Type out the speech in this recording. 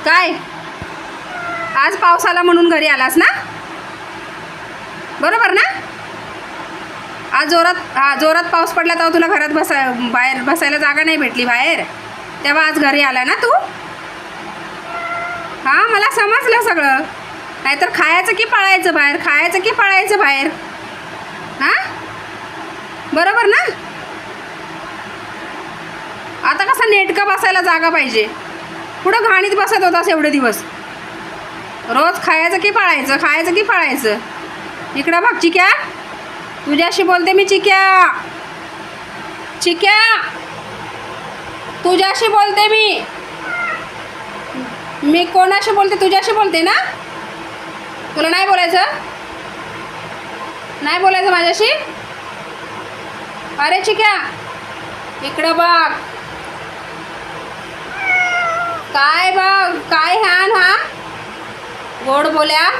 काय आज पाऊस आला म्हणून घरी आलास ना? बरोबर ना? आज जोरात पाऊस पडला तेव्हा तुला घरात बाहेर बसायला जागा नाही भेटली बाहेर, तेव्हा आज घरी आला ना तू? हां, मला समजलं सगळं. नाहीतर खायचं की पळायचं बाहेर, खायचं की पळायचं बाहेर. हां, बरोबर ना? आता कसं नेटकं बसायला जागा पाहिजे. कुठं घाणीत बसत होतास एवढे दिवस? रोज खायचं की पळायचं, खायचं की पळायचं. इकडं बघ चिक्या, तुझ्याशी बोलते मी. चिक्या, तुझ्याशी बोलते मी. मी कोणाशी बोलते? तुझ्याशी बोलते ना? तुला नाही बोलायचं? नाही बोलायचं माझ्याशी? अरे चिक्या, इकडं बघ. काय बघ, काय ह्यान हा गोड बोल्या.